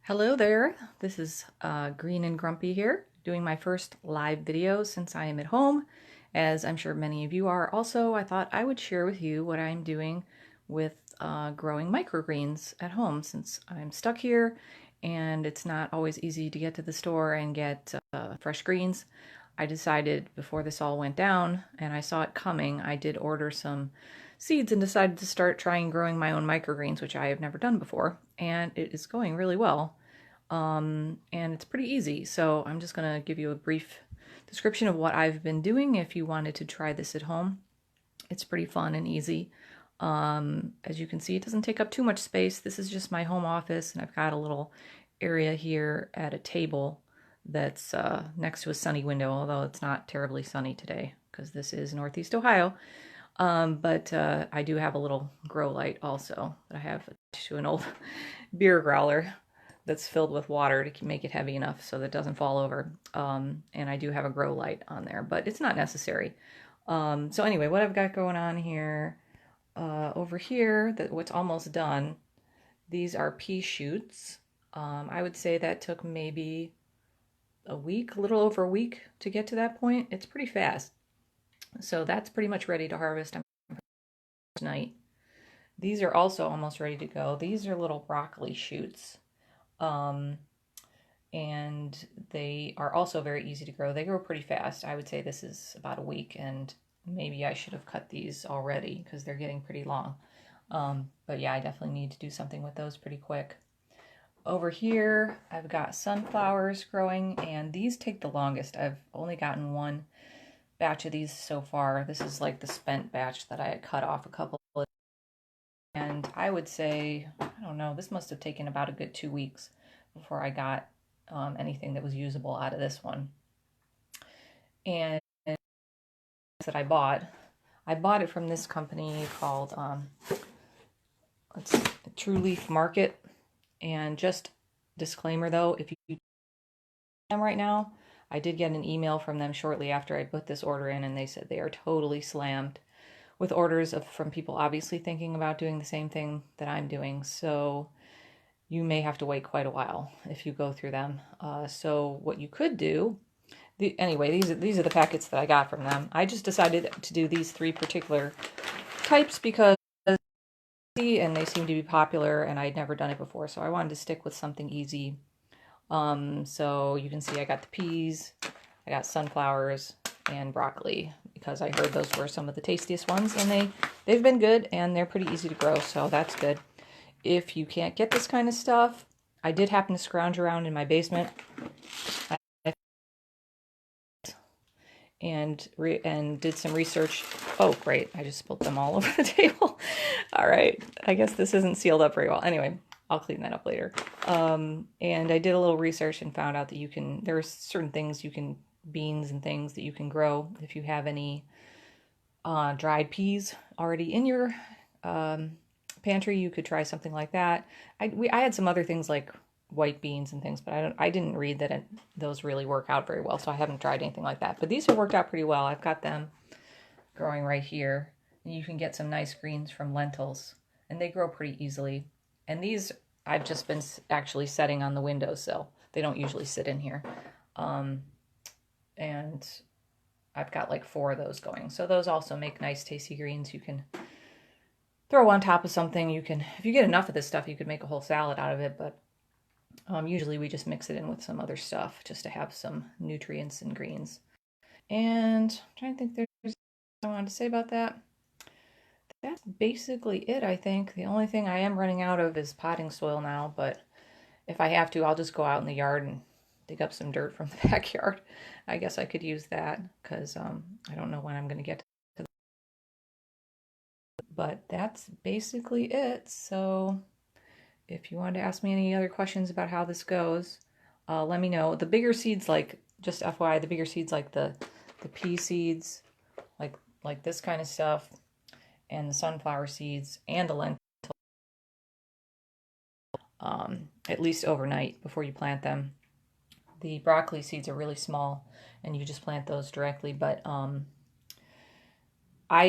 Hello there, this is Green and Grumpy here, doing my first live video since I am at home. As I'm sure many of you are also, I thought I would share with you what I'm doing with growing microgreens at home since I'm stuck here and it's not always easy to get to the store and get fresh greens. I decided before this all went down and I saw it coming, I did order some seeds and decided to start trying growing my own microgreens, which I have never done before, and it is going really well. And it's pretty easy. So I'm just going to give you a brief description of what I've been doing if you wanted to try this at home. It's pretty fun and easy. As you can see, it doesn't take up too much space. This is just my home office, and I've got a little area here at a table that's next to a sunny window, although it's not terribly sunny today because this is Northeast Ohio. But I do have a little grow light also that I have to an old beer growler that's filled with water to make it heavy enough so that it doesn't fall over. And I do have a grow light on there, but it's not necessary. So anyway, what I've got going on here, over here, what's almost done, these are pea shoots. I would say that took maybe a little over a week to get to that point. It's pretty fast. So that's pretty much ready to harvest tonight. These are also almost ready to go. These are little broccoli shoots. And they are also very easy to grow. They grow pretty fast. I would say this is about a week, and maybe I should have cut these already because they're getting pretty long. But yeah, I definitely need to do something with those pretty quick. Over here, I've got sunflowers growing, and these take the longest. I've only gotten one batch of these so far. This is like the spent batch that I had cut off a couple of, and I would say, I don't know, this must have taken about a good 2 weeks before I got anything that was usable out of this one. And that I bought it from this company called True Leaf Market. And just disclaimer though, if you them right now, I did get an email from them shortly after I put this order in, and they said they are totally slammed with orders from people obviously thinking about doing the same thing that I'm doing. So you may have to wait quite a while if you go through them. So what you could do, anyway, these are the packets that I got from them. I just decided to do these 3 particular types because and they seem to be popular, and I'd never done it before, so I wanted to stick with something easy. So you can see I got the peas, I got sunflowers, and broccoli because I heard those were some of the tastiest ones, and they've been good and they're pretty easy to grow, so that's good. If you can't get this kind of stuff, I did happen to scrounge around in my basement and did some research. Oh, great. I just spilled them all over the table. All right. I guess this isn't sealed up very well. Anyway, I'll clean that up later. And I did a little research and found out that there are certain things beans and things that you can grow. If you have any dried peas already in your pantry, you could try something like that. I had some other things like white beans and things, but I didn't read that those really work out very well, so I haven't tried anything like that. But these have worked out pretty well. I've got them growing right here, and you can get some nice greens from lentils, and they grow pretty easily. And these I've just been actually setting on the windowsill. They don't usually sit in here. And I've got like 4 of those going. So those also make nice tasty greens you can throw on top of something. If you get enough of this stuff, you could make a whole salad out of it, but usually we just mix it in with some other stuff just to have some nutrients and greens. And I'm trying to think there's something I wanted to say about that. That's basically it, I think. The only thing I am running out of is potting soil now, but if I have to, I'll just go out in the yard and dig up some dirt from the backyard. I guess I could use that because I don't know when I'm going to get to that. But that's basically it. So if you wanted to ask me any other questions about how this goes, let me know. The bigger seeds, like, just FYI, the bigger seeds like the pea seeds, like this kind of stuff, and the sunflower seeds, and the lentil, at least overnight before you plant them. The broccoli seeds are really small, and you just plant those directly, but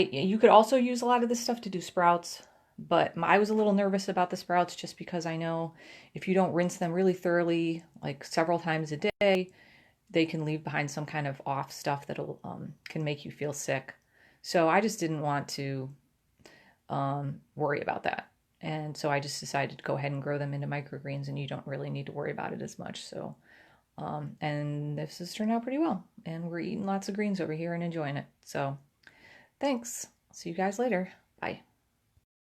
you could also use a lot of this stuff to do sprouts. But I was a little nervous about the sprouts just because I know if you don't rinse them really thoroughly, like several times a day, they can leave behind some kind of off stuff that'll can make you feel sick. So I just didn't want to worry about that. And so I just decided to go ahead and grow them into microgreens, and you don't really need to worry about it as much. So, and this has turned out pretty well. And we're eating lots of greens over here and enjoying it. So thanks. See you guys later. Bye.